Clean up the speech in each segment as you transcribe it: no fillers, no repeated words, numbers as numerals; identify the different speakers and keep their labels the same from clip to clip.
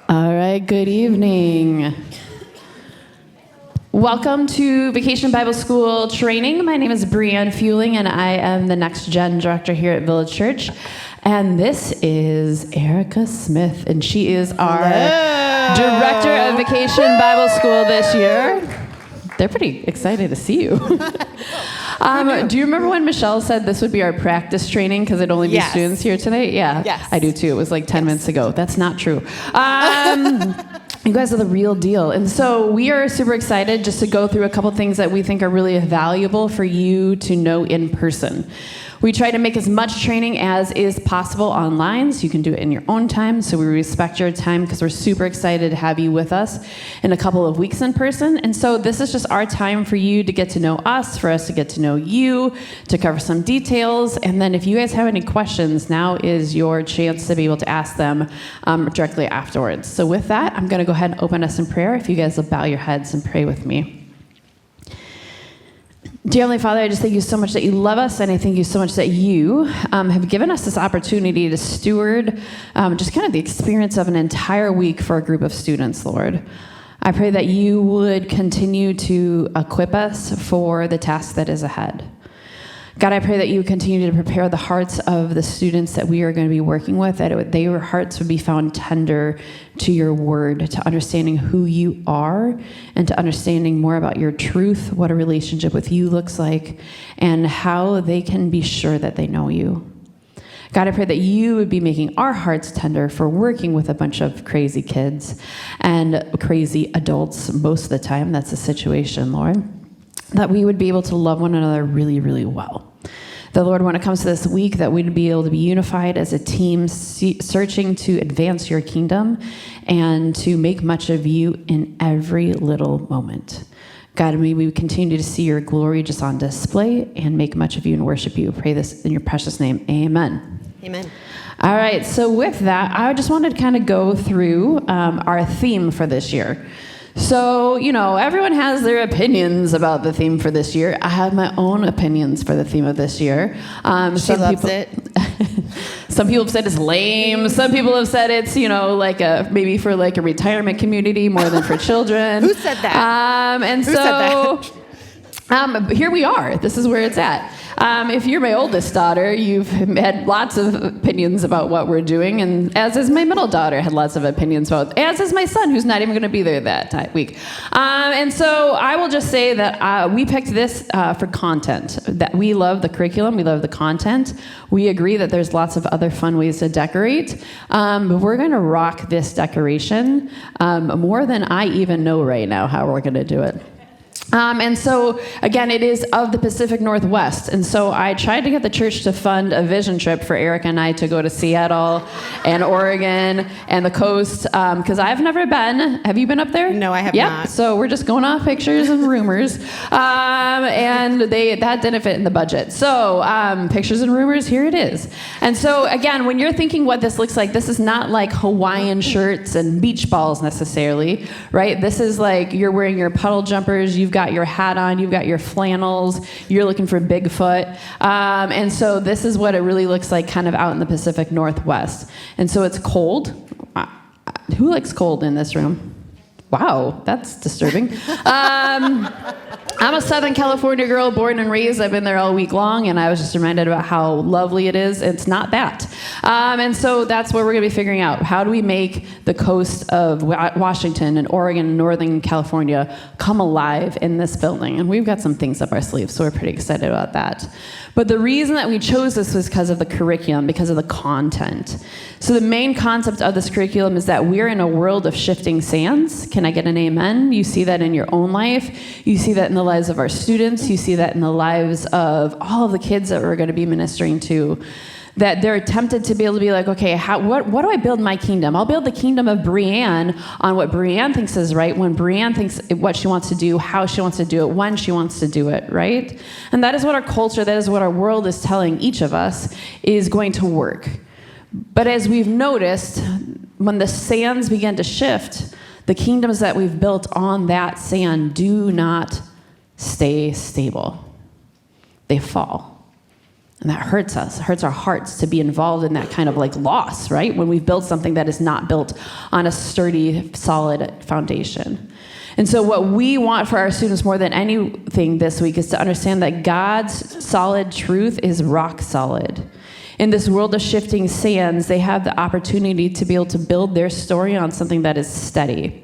Speaker 1: All right, good evening. Welcome to Vacation Bible School training. My name is Brianne Fueling, and I am the Next Gen Director here at Village Church. And this is Erica Smith, and she is our Director of Vacation Bible School this year. They're pretty excited to see you. Do you remember when Michelle said this would be our practice training because it'd only be students here tonight? Yeah,
Speaker 2: yes.
Speaker 1: I do too. It was like 10 minutes ago. That's not true. You guys are the real deal. And so we are super excited just to go through a couple things that we think are really valuable for you to know in person. We try to make as much training as is possible online, so you can do it in your own time. So we respect your time because we're super excited to have you with us in a couple of weeks in person. And so this is just our time for you to get to know us, for us to get to know you, to cover some details. And then if you guys have any questions, now is your chance to be able to ask them directly afterwards. So with that, I'm going to go ahead and open us in prayer. If you guys will bow your heads and pray with me. Dear Heavenly Father, I just thank you so much that you love us, and I thank you so much that you have given us this opportunity to steward just kind of the experience of an entire week for a group of students, Lord. I pray that you would continue to equip us for the task that is ahead. God, I pray that you continue to prepare the hearts of the students that we are going to be working with, that their hearts would be found tender to your word, to understanding who you are, and to understanding more about your truth, what a relationship with you looks like, and how they can be sure that they know you. God, I pray that you would be making our hearts tender for working with a bunch of crazy kids and crazy adults most of the time. That's the situation, Lord. That we would be able to love one another really, really well. The Lord, when it comes to this week, that we'd be able to be unified as a team, searching to advance your kingdom and to make much of you in every little moment. God, may we continue to see your glory just on display and make much of you and worship you. Pray this in your precious name. Amen.
Speaker 2: Amen.
Speaker 1: All right, so with that, I just wanted to kind of go through our theme for this year. So, everyone has their opinions about the theme for this year. I have my own opinions for the theme of this year.
Speaker 2: She loves it.
Speaker 1: Some people have said it's lame. Some people have said it's, maybe for like a retirement community more than for children.
Speaker 2: Who said that?
Speaker 1: Here we are. This is where it's at. If you're my oldest daughter, you've had lots of opinions about what we're doing, and as is my middle daughter, had lots of opinions about, as is my son, who's not even going to be there that week. And so I will just say that we picked this for content, that we love the curriculum, we love the content. We agree that there's lots of other fun ways to decorate, but we're going to rock this decoration more than I even know right now how we're going to do it. And so, again, it is of the Pacific Northwest. And so I tried to get the church to fund a vision trip for Eric and I to go to Seattle and Oregon and the coast, because I've never been. Have you been up there?
Speaker 2: No, I have not.
Speaker 1: So we're just going off pictures and rumors. And that didn't fit in the budget. So pictures and rumors, here it is. And so, again, when you're thinking what this looks like, this is not like Hawaiian shirts and beach balls necessarily, right? This is like you're wearing your puddle jumpers, you've got your hat on, you've got your flannels, you're looking for Bigfoot. And so this is what it really looks like kind of out in the Pacific Northwest. And so it's cold. Who likes cold in this room? Wow, that's disturbing. I'm a Southern California girl, born and raised. I've been there all week long, and I was just reminded about how lovely it is. It's not that. And so that's what we're going to be figuring out. How do we make the coast of Washington and Oregon and Northern California come alive in this building? And we've got some things up our sleeves, so we're pretty excited about that. But the reason that we chose this was because of the curriculum, because of the content. So the main concept of this curriculum is that we're in a world of shifting sands. Can I get an amen? You see that in your own life. You see that in the lives of our students. You see that in the lives of all of the kids that we're going to be ministering to. That they're tempted to be able to be like, okay, what do I build my kingdom? I'll build the kingdom of Brianne on what Brianne thinks is right, when Brianne thinks what she wants to do, how she wants to do it, when she wants to do it, right? And that is what our culture, that is what our world is telling each of us is going to work. But as we've noticed, when the sands begin to shift, the kingdoms that we've built on that sand do not stay stable. They fall. And that hurts us, hurts our hearts to be involved in that kind of like loss, right? When we've built something that is not built on a sturdy, solid foundation. And so what we want for our students more than anything this week is to understand that God's solid truth is rock solid. In this world of shifting sands, they have the opportunity to be able to build their story on something that is steady.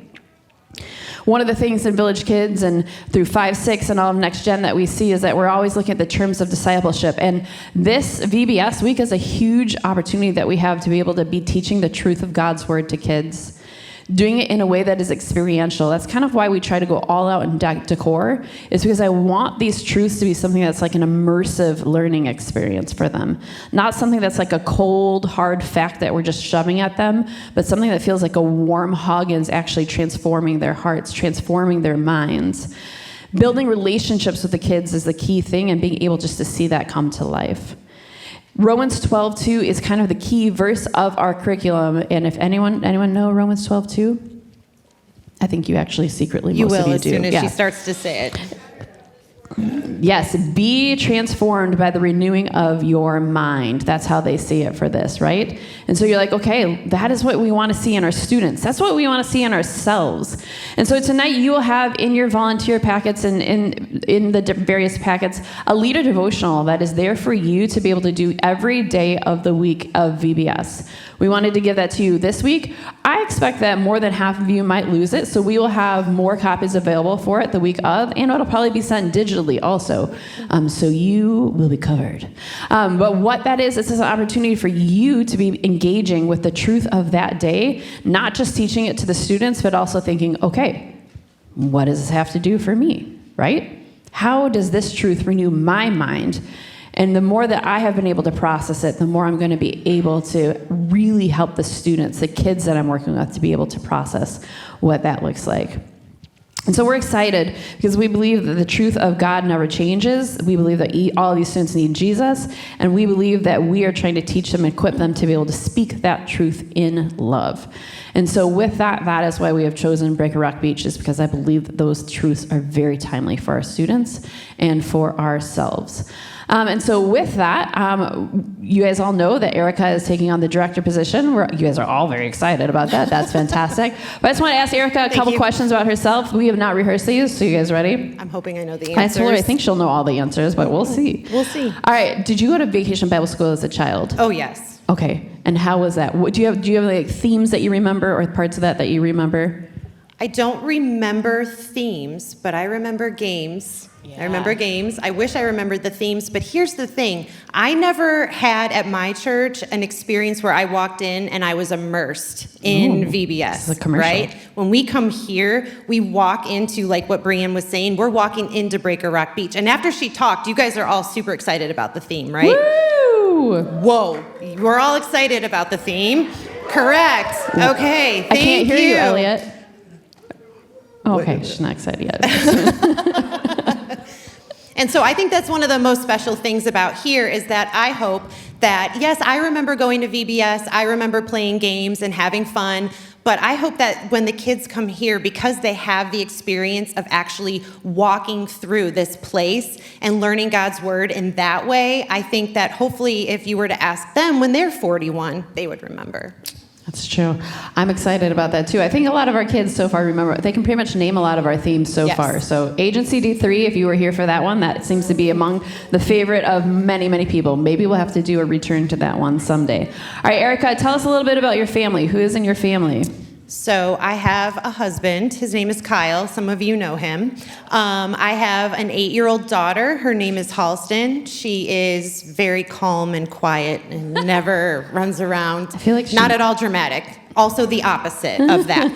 Speaker 1: One of the things in Village Kids and through 5, 6, and all of Next Gen that we see is that we're always looking at the terms of discipleship. And this VBS week is a huge opportunity that we have to be able to be teaching the truth of God's word to kids. Doing it in a way that is experiential. That's kind of why we try to go all out in decor, is because I want these truths to be something that's like an immersive learning experience for them. Not something that's like a cold, hard fact that we're just shoving at them, but something that feels like a warm hug and is actually transforming their hearts, transforming their minds. Building relationships with the kids is the key thing, and being able just to see that come to life. Romans 12:2 is kind of the key verse of our curriculum. And if anyone know Romans 12:2? I think you actually secretly,
Speaker 2: you
Speaker 1: most
Speaker 2: will
Speaker 1: of you
Speaker 2: as
Speaker 1: do.
Speaker 2: soon as she starts to say it.
Speaker 1: Yes, be transformed by the renewing of your mind. That's how they see it for this, right? And so you're like, okay, that is what we want to see in our students. That's what we want to see in ourselves. And so tonight you will have in your volunteer packets and in the various packets a leader devotional that is there for you to be able to do every day of the week of VBS. We wanted to give that to you this week. I expect that more than half of you might lose it, so we will have more copies available for it the week of, and it'll probably be sent digitally also, so you will be covered. But what that is an opportunity for you to be engaging with the truth of that day, not just teaching it to the students, but also thinking, okay, what does this have to do for me, right? How does this truth renew my mind? And the more that I have been able to process it, the more I'm going to be able to really help the students, the kids that I'm working with, to be able to process what that looks like. And so we're excited because we believe that the truth of God never changes. We believe that all of these students need Jesus, and we believe that we are trying to teach them and equip them to be able to speak that truth in love. And so with that, that is why we have chosen Breaker Rock Beach, is because I believe that those truths are very timely for our students and for ourselves. And so with that, you guys all know that Erica is taking on the director position. You guys are all very excited about that. That's fantastic. But I just want to ask Erica a couple questions about herself. We have not rehearsed these, so you guys ready?
Speaker 2: I'm hoping I know the answers.
Speaker 1: I told her I think she'll know all the answers, but we'll see.
Speaker 2: We'll see.
Speaker 1: All right. Did you go to Vacation Bible School as a child?
Speaker 2: Oh, yes.
Speaker 1: Okay. And how was that? Do you have like themes that you remember, or parts of that you remember?
Speaker 2: I don't remember themes, but I remember games. Yeah. I remember games. I wish I remembered the themes, but here's the thing. I never had at my church an experience where I walked in and I was immersed in VBS.
Speaker 1: This is a commercial.
Speaker 2: Right? When we come here, we walk into, like what Brianne was saying, we're walking into Breaker Rock Beach. And after she talked, you guys are all super excited about the theme, right?
Speaker 1: Woo!
Speaker 2: Whoa. We're all excited about the theme. Correct. Okay. Thank
Speaker 1: I can't hear you,
Speaker 2: you
Speaker 1: Elliot. Okay, she's not excited yet.
Speaker 2: And so I think that's one of the most special things about here is that I hope that, yes, I remember going to VBS, I remember playing games and having fun, but I hope that when the kids come here, because they have the experience of actually walking through this place and learning God's word in that way, I think that hopefully if you were to ask them when they're 41, they would remember.
Speaker 1: That's true. I'm excited about that too. I think a lot of our kids so far remember, they can pretty much name a lot of our themes so far. So Agency D3, if you were here for that one, that seems to be among the favorite of many, many people. Maybe we'll have to do a return to that one someday. All right, Erica, tell us a little bit about your family. Who is in your family?
Speaker 2: So I have a husband. His name is Kyle. Some of you know him. I have an 8-year-old daughter. Her name is Halston. She is very calm and quiet and never runs around.
Speaker 1: I feel like
Speaker 2: not at all dramatic. Also the opposite of that.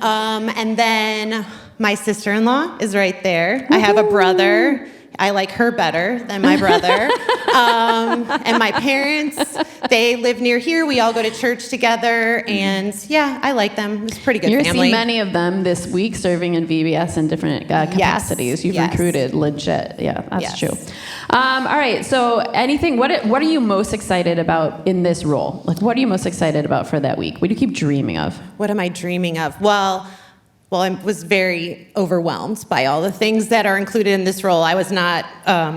Speaker 2: And then my sister-in-law is right there. I have a brother. I like her better than my brother. And my parents, they live near here. We all go to church together. And yeah, I like them. It's a pretty good family.
Speaker 1: You're seeing many of them this week serving in VBS in different capacities. You've recruited legit. Yeah, that's true. All right. So anything, what are you most excited about in this role? Like, what are you most excited about for that week? What do you keep dreaming of?
Speaker 2: What am I dreaming of? Well, Well, I was very overwhelmed by all the things that are included in this role I was not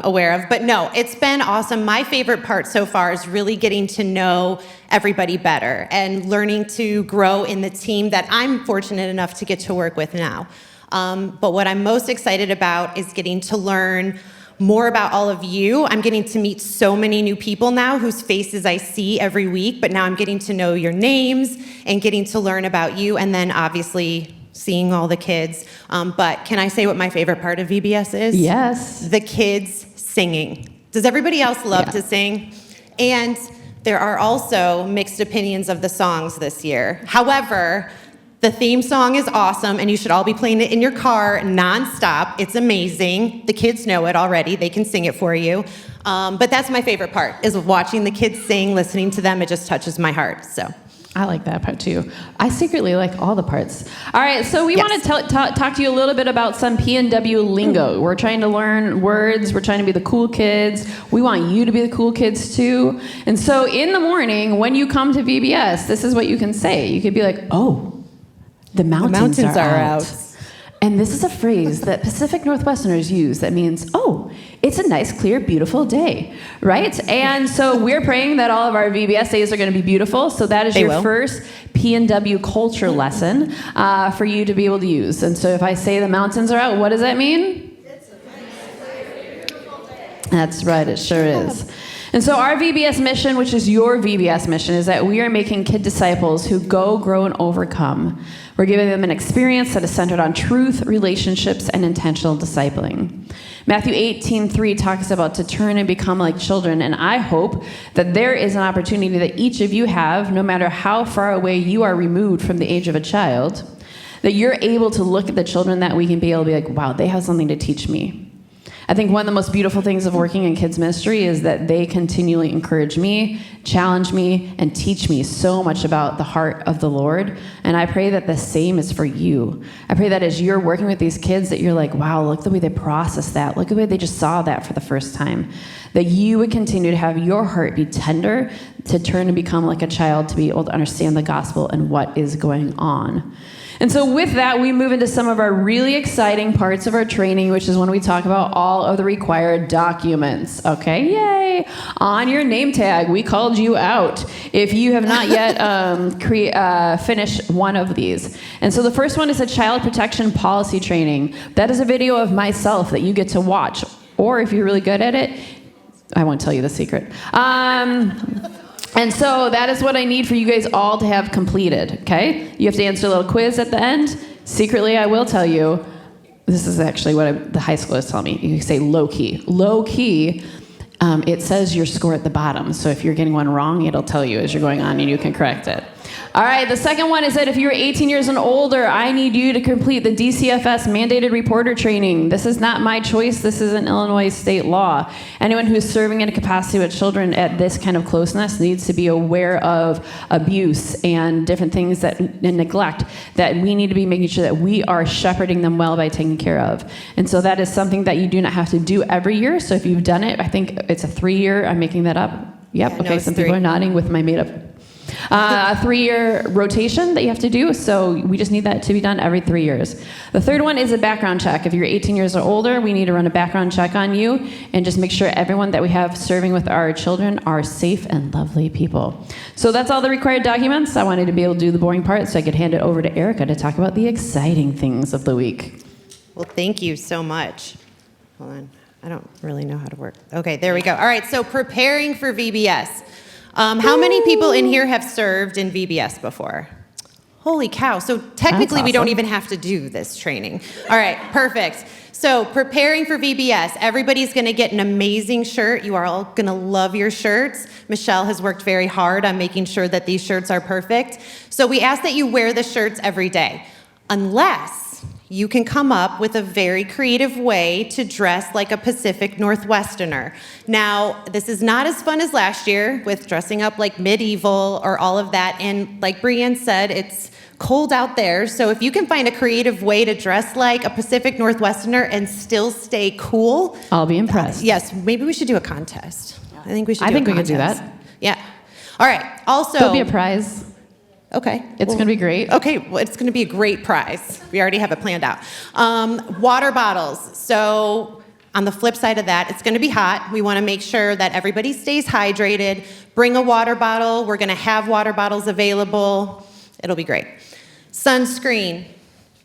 Speaker 2: aware of. But no, it's been awesome. My favorite part so far is really getting to know everybody better and learning to grow in the team that I'm fortunate enough to get to work with now. But what I'm most excited about is getting to learn more about all of you. I'm getting to meet so many new people now whose faces I see every week, but now I'm getting to know your names and getting to learn about you, and then obviously seeing all the kids. But can I say what my favorite part of VBS is?
Speaker 1: Yes.
Speaker 2: The kids singing. Does everybody else love to sing? And there are also mixed opinions of the songs this year. However, the theme song is awesome, and you should all be playing it in your car nonstop. It's amazing. The kids know it already. They can sing it for you. But that's my favorite part, is watching the kids sing, listening to them. It just touches my heart. So
Speaker 1: I like that part too. I secretly like all the parts. All right, so we want to talk to you a little bit about some P&W lingo. We're trying to learn words. We're trying to be the cool kids. We want you to be the cool kids too. And so in the morning, when you come to VBS, this is what you can say. You could be like, oh, the mountains are out. And this is a phrase that Pacific Northwesterners use that means, oh, it's a nice, clear, beautiful day, right? And so we're praying that all of our VBS days are going to be beautiful. So that is your first P&W culture lesson for you to be able to use. And so if I say the mountains are out, what does that mean? It's a nice, clear, beautiful day. That's right, it sure is. And so our VBS mission, which is your VBS mission, is that we are making kid disciples who go, grow, and overcome. We're giving them an experience that is centered on truth, relationships, and intentional discipling. Matthew 18:3 talks about to turn and become like children, and I hope that there is an opportunity that each of you have, no matter how far away you are removed from the age of a child, that you're able to look at the children that we can be able to be like, wow, they have something to teach me. I think one of the most beautiful things of working in kids ministry is that they continually encourage me, challenge me, and teach me so much about the heart of the Lord. And I pray that the same is for you. I pray that as you're working with these kids that you're like, wow, look the way they process that. Look the way they just saw that for the first time. That you would continue to have your heart be tender to turn and become like a child, to be able to understand the gospel and what is going on. And so with that, we move into some of our really exciting parts of our training, which is when we talk about all of the required documents. Okay, yay! On your name tag, we called you out if you have not yet finished one of these. And so the first one is a child protection policy training. That is a video of myself that you get to watch. Or if you're really good at it, I won't tell you the secret. And so that is what I need for you guys all to have completed, okay? You have to answer a little quiz at the end. Secretly, I will tell you, this is actually what the high school is telling me. You can say low key. Low key, it says your score at the bottom. So if you're getting one wrong, it'll tell you as you're going on and you can correct it. All right, the second one is that if you're 18 years and older, I need you to complete the DCFS mandated reporter training. This is not my choice. This is an Illinois state law. Anyone who's serving in a capacity with children at this kind of closeness needs to be aware of abuse and different things and neglect that we need to be making sure that we are shepherding them well by taking care of. And so that is something that you do not have to do every year. So if you've done it, I think it's a 3-year, I'm making that up. Yep, okay, no, some people are nodding with my made up. A 3-year rotation that you have to do, so we just need that to be done every 3 years. The third one is a background check. If you're 18 years or older, we need to run a background check on you and just make sure everyone that we have serving with our children are safe and lovely people. So that's all the required documents. I wanted to be able to do the boring part so I could hand it over to Erica to talk about the exciting things of the week.
Speaker 2: Well, thank you so much. Hold on. I don't really know how to work. Okay, there we go. All right, so preparing for VBS. How many people in here have served in VBS before? Holy cow. So technically we don't even have to do this training. All right, perfect. So preparing for VBS, everybody's going to get an amazing shirt. You are all going to love your shirts. Michelle has worked very hard on making sure that these shirts are perfect. So we ask that you wear the shirts every day, unless you can come up with a very creative way to dress like a Pacific Northwesterner. Now, this is not as fun as last year with dressing up like medieval or all of that. And like Brienne said, it's cold out there. So if you can find a creative way to dress like a Pacific Northwesterner and still stay cool,
Speaker 1: I'll be impressed.
Speaker 2: Yes, maybe we should do a contest. I think we should do a contest.
Speaker 1: we could do that.
Speaker 2: Yeah. All right. Also,
Speaker 1: there'll be a prize.
Speaker 2: Okay.
Speaker 1: It's going to be great.
Speaker 2: Okay, well, it's going to be a great prize. We already have it planned out. Water bottles. So on the flip side of that, it's going to be hot. We want to make sure that everybody stays hydrated. Bring a water bottle. We're going to have water bottles available. It'll be great. Sunscreen.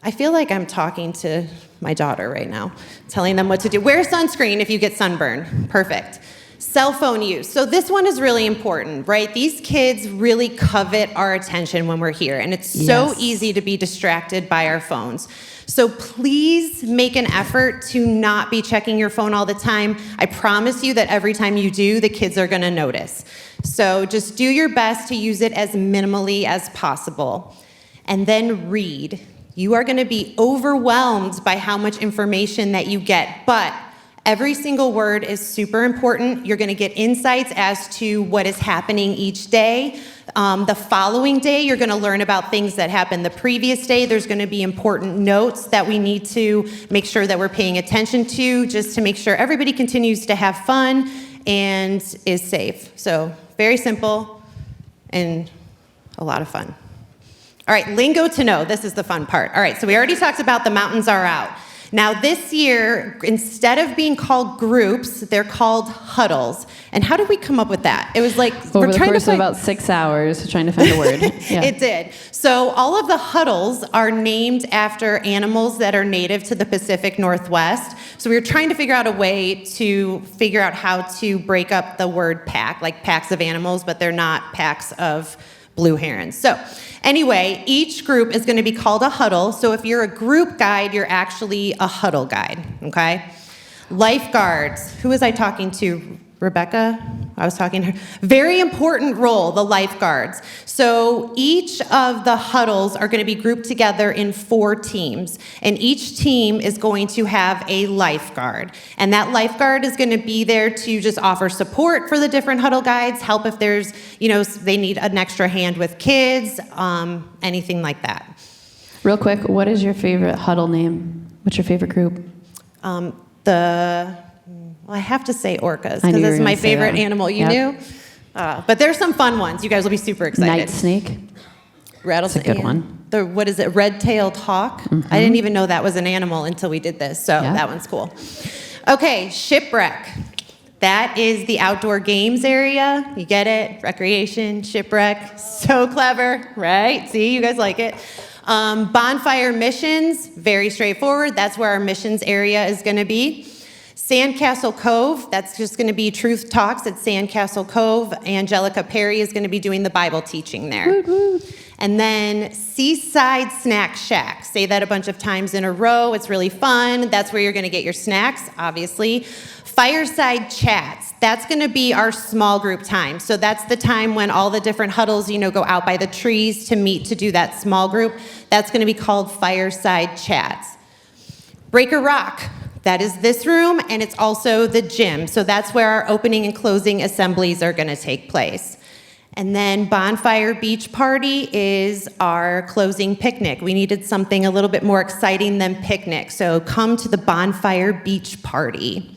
Speaker 2: I feel like I'm talking to my daughter right now, telling them what to do. Wear sunscreen if you get sunburned. Perfect. Cell phone use. So this one is really important, right? These kids really covet our attention when we're here, and it's so easy to be distracted by our phones. So please make an effort to not be checking your phone all the time. I promise you that every time you do, the kids are going to notice. So just do your best to use it as minimally as possible. And then read. You are going to be overwhelmed by how much information that you get, but every single word is super important. You're going to get insights as to what is happening each day. The following day, you're going to learn about things that happened the previous day. There's going to be important notes that we need to make sure that we're paying attention to, just to make sure everybody continues to have fun and is safe. So very simple and a lot of fun. All right, lingo to know. This is the fun part. All right, so we already talked about the mountains are out. Now this year, instead of being called groups, they're called huddles. And how did we come up with that? It was like,
Speaker 1: over the course of about 6 hours trying to find a word. Yeah.
Speaker 2: It did. So all of the huddles are named after animals that are native to the Pacific Northwest. So we were trying to figure out a way to figure out how to break up the word pack, like packs of animals, but they're not packs of blue herons. So anyway, each group is going to be called a huddle. So if you're a group guide, you're actually a huddle guide, okay? Lifeguards. Who was I talking to? Rebecca? I was talking to her. Very important role, the lifeguards. So each of the huddles are going to be grouped together in 4 teams, and each team is going to have a lifeguard. And that lifeguard is going to be there to just offer support for the different huddle guides, help if there's, they need an extra hand with kids, anything like that.
Speaker 1: Real quick, what is your favorite huddle name? What's your favorite group?
Speaker 2: Well, I have to say orcas, because it's my favorite animal. You knew? But there's some fun ones. You guys will be super excited.
Speaker 1: Night snake.
Speaker 2: Rattlesnake.
Speaker 1: That's a good one.
Speaker 2: What is it? Red-tailed hawk? I didn't even know that was an animal until we did this, so that one's cool. Okay, shipwreck. That is the outdoor games area. You get it? Recreation, shipwreck. So clever, right? See, you guys like it. Bonfire missions, very straightforward. That's where our missions area is going to be. Sandcastle Cove, that's just going to be Truth Talks at Sandcastle Cove. Angelica Perry is going to be doing the Bible teaching there. Woo-hoo. And then Seaside Snack Shack. Say that a bunch of times in a row. It's really fun. That's where you're going to get your snacks, obviously. Fireside Chats. That's going to be our small group time. So that's the time when all the different huddles, go out by the trees to meet to do that small group. That's going to be called Fireside Chats. Breaker Rock. That is this room, and it's also the gym. So that's where our opening and closing assemblies are going to take place. And then Bonfire Beach Party is our closing picnic. We needed something a little bit more exciting than picnic. So come to the Bonfire Beach Party.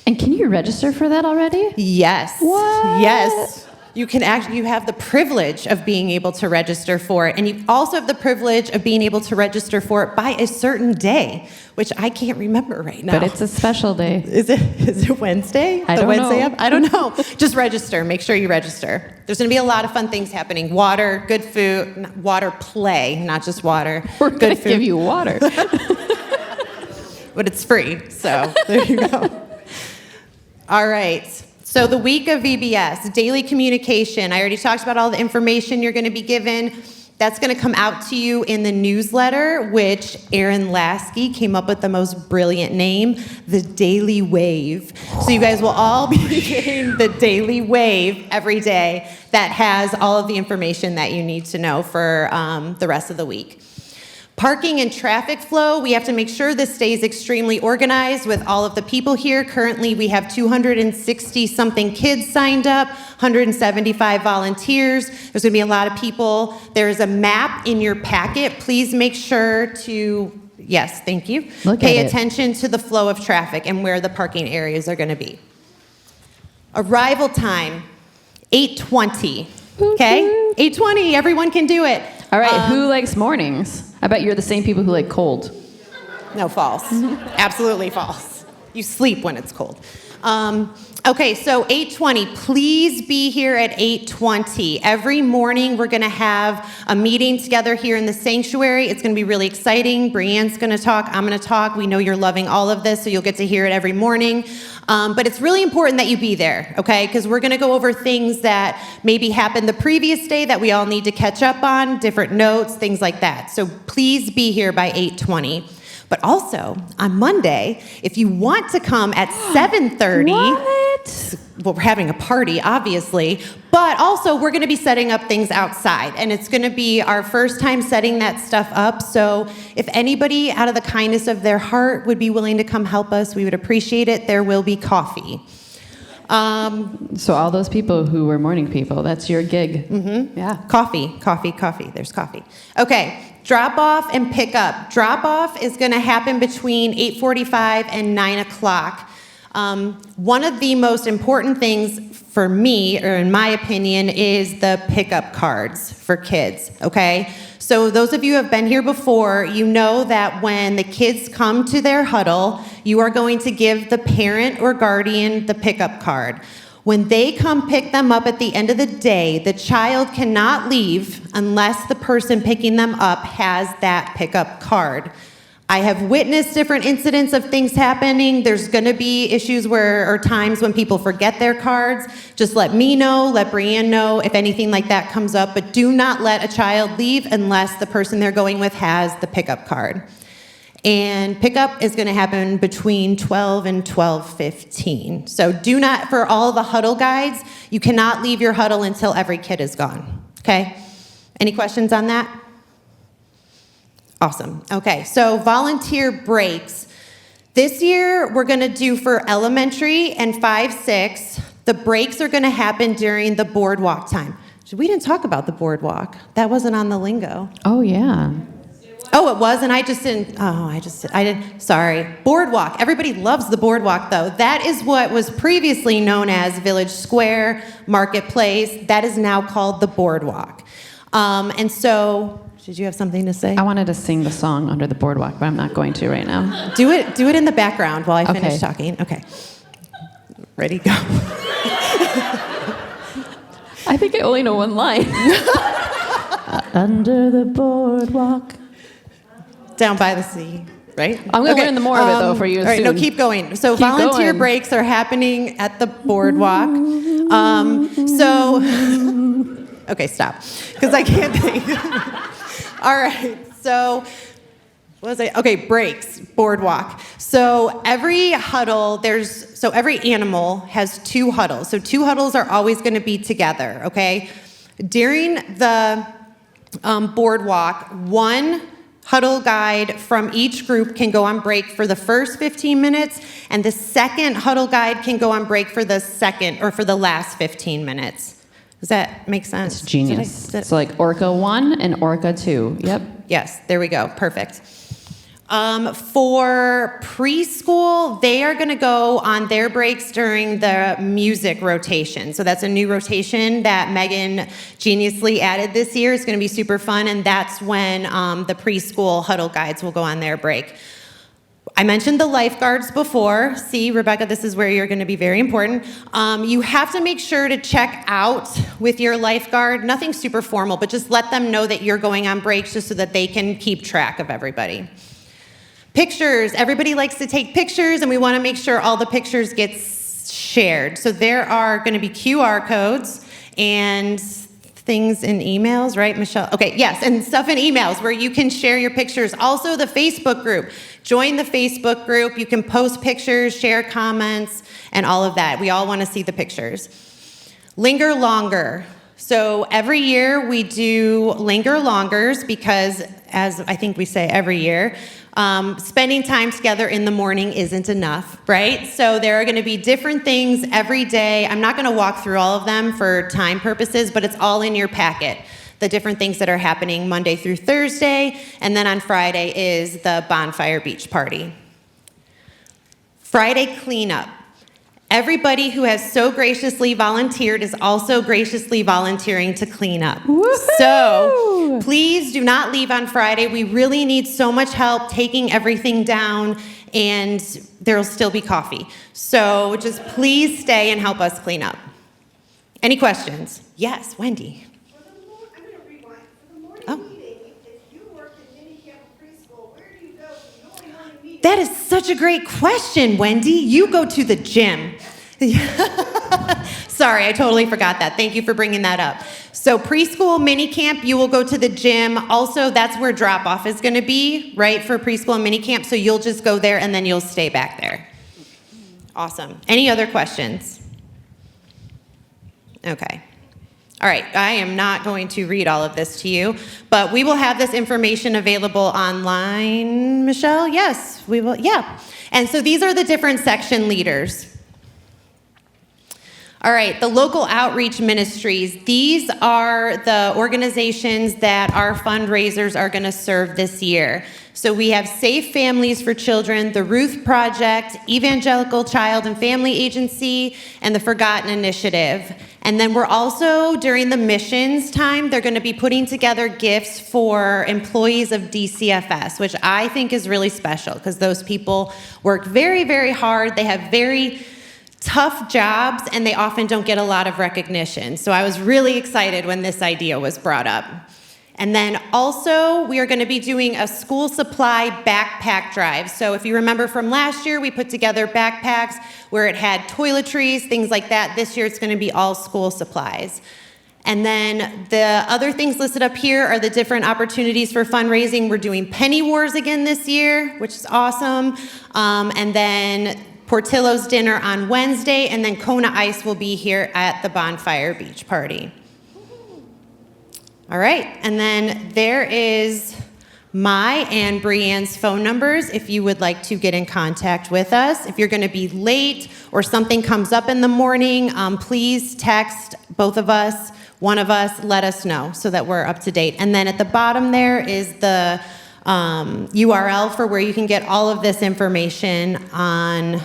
Speaker 1: And can you register for that already?
Speaker 2: Yes.
Speaker 1: What?
Speaker 2: Yes. You have the privilege of being able to register for it. And you also have the privilege of being able to register for it by a certain day, which I can't remember right now.
Speaker 1: But it's a special day.
Speaker 2: Is it Wednesday?
Speaker 1: I don't know.
Speaker 2: I don't know. Just register. Make sure you register. There's going to be a lot of fun things happening. Water, good food, water play, not just water.
Speaker 1: We're going to give you water.
Speaker 2: But it's free, so there you go. All right. So the week of VBS, daily communication. I already talked about all the information you're going to be given. That's going to come out to you in the newsletter, which Aaron Lasky came up with the most brilliant name, the Daily Wave. So you guys will all be getting the Daily Wave every day that has all of the information that you need to know for the rest of the week. Parking and traffic flow, we have to make sure this stays extremely organized with all of the people here. Currently, we have 260-something kids signed up, 175 volunteers. There's going to be a lot of people. There's a map in your packet. Please make sure to, yes, thank you, pay attention to the flow of traffic and where the parking areas are going to be. Arrival time, 8:20. Okay? 8:20, everyone can do it.
Speaker 1: All right, who likes mornings? I bet you're the same people who like cold.
Speaker 2: No, false. Absolutely false. You sleep when it's cold. Okay, so 8:20, please be here at 8:20. Every morning we're going to have a meeting together here in the sanctuary. It's going to be really exciting. Brianne's going to talk. I'm going to talk. We know you're loving all of this, so you'll get to hear it every morning. But it's really important that you be there, okay? Because we're going to go over things that maybe happened the previous day that we all need to catch up on, different notes, things like that. So please be here by 8:20. But also, on Monday, if you want to come at 7:30, well, we're having a party, obviously, but also we're going to be setting up things outside, and it's going to be our first time setting that stuff up. So if anybody, out of the kindness of their heart, would be willing to come help us, we would appreciate it. There will be coffee.
Speaker 1: So all those people who were morning people, that's your gig.
Speaker 2: Mm-hmm.
Speaker 1: Yeah.
Speaker 2: Coffee. There's coffee. Okay. Drop off and pick up. Drop off is going to happen between 8:45 and 9 o'clock. One of the most important things for me, or in my opinion, is the pickup cards for kids, okay? So those of you who have been here before, you know that when the kids come to their huddle, you are going to give the parent or guardian the pickup card. When they come pick them up at the end of the day, the child cannot leave unless the person picking them up has that pickup card. I have witnessed different incidents of things happening. There's going to be issues or times when people forget their cards. Just let me know, let Brianne know if anything like that comes up, but do not let a child leave unless the person they're going with has the pickup card. And pickup is going to happen between 12 and 12:15. So do not, for all the huddle guides, you cannot leave your huddle until every kid is gone, okay? Any questions on that? Awesome. Okay, so volunteer breaks. This year, we're going to do for elementary and 5-6, the breaks are going to happen during the boardwalk time. We didn't talk about the boardwalk. That wasn't on the lingo.
Speaker 1: Oh, yeah.
Speaker 2: Oh, it was, and I didn't, sorry. Boardwalk. Everybody loves the boardwalk, though. That is what was previously known as Village Square, Marketplace. That is now called the boardwalk. And so, did you have something to say?
Speaker 1: I wanted to sing the song Under the Boardwalk, but I'm not going to right now.
Speaker 2: Do it in the background while I finish talking. Okay. Ready, go.
Speaker 1: I think I only know one line. Under the boardwalk.
Speaker 2: Down by the sea, right?
Speaker 1: I'm going to learn the more of it, though, for you
Speaker 2: All right,
Speaker 1: soon.
Speaker 2: no, keep going. So
Speaker 1: Keep
Speaker 2: volunteer
Speaker 1: going.
Speaker 2: breaks are happening at the boardwalk. Okay, stop, because I can't think. All right, so what was I? Okay, breaks, boardwalk. So every huddle, every animal has 2 huddles. So 2 huddles are always going to be together, okay? During the boardwalk, 1 huddle guide from each group can go on break for the first 15 minutes, and the second huddle guide can go on break for the last 15 minutes. Does that make sense?
Speaker 1: It's genius. So like Orca 1 and Orca 2. Yep.
Speaker 2: Yes, there we go. Perfect. For preschool, they are going to go on their breaks during the music rotation. So that's a new rotation that Megan geniusly added this year. It's going to be super fun, and that's when the preschool huddle guides will go on their break. I mentioned the lifeguards before. See, Rebecca, this is where you're going to be very important. You have to make sure to check out with your lifeguard. Nothing super formal, but just let them know that you're going on breaks just so that they can keep track of everybody. Pictures. Everybody likes to take pictures, and we want to make sure all the pictures get shared. So there are going to be QR codes and things in emails, right, Michelle? Okay, yes, and stuff in emails where you can share your pictures. Also, the Facebook group. Join the Facebook group. You can post pictures, share comments, and all of that. We all want to see the pictures. Linger longer. So every year we do linger longers because, as I think we say every year, spending time together in the morning isn't enough, right? So there are going to be different things every day. I'm not going to walk through all of them for time purposes, but it's all in your packet. The different things that are happening Monday through Thursday, and then on Friday is the bonfire beach party. Friday cleanup. Everybody who has so graciously volunteered is also graciously volunteering to clean up.
Speaker 1: Woohoo!
Speaker 2: So please do not leave on Friday. We really need so much help taking everything down, and there'll still be coffee. So just please stay and help us clean up. Any questions? Yes, Wendy.
Speaker 3: I'm going to rewind. For the morning
Speaker 2: Oh.
Speaker 3: meeting, if you work in mini camp or preschool, where do you go for your morning meeting?
Speaker 2: That is such a great question, Wendy. You go to the gym. Sorry, I totally forgot that. Thank you for bringing that up. So preschool mini camp, you will go to the gym. Also, that's where drop-off is going to be, right, for preschool and mini camp. So you'll just go there and then you'll stay back there. Awesome. Any other questions? Okay. All right, I am not going to read all of this to you, but we will have this information available online, Michelle? Yes, we will, yeah. And so these are the different section leaders. All right, the local outreach ministries. These are the organizations that our fundraisers are going to serve this year. So we have Safe Families for Children, the Ruth Project, Evangelical Child and Family Agency, and the Forgotten Initiative. And then we're also, during the missions time, they're going to be putting together gifts for employees of DCFS, which I think is really special because those people work very, very hard. They have very tough jobs, and they often don't get a lot of recognition. So I was really excited when this idea was brought up. And then also, we are going to be doing a school supply backpack drive. So if you remember from last year, we put together backpacks where it had toiletries, things like that. This year, it's going to be all school supplies. And then the other things listed up here are the different opportunities for fundraising. We're doing Penny Wars again this year, which is awesome. And then Portillo's dinner on Wednesday, and then Kona Ice will be here at the Bonfire Beach Party. All right, and then there is my and Brianne's phone numbers if you would like to get in contact with us. If you're going to be late or something comes up in the morning, please text both of us, one of us, let us know so that we're up to date. And then at the bottom there is the URL for where you can get all of this information online.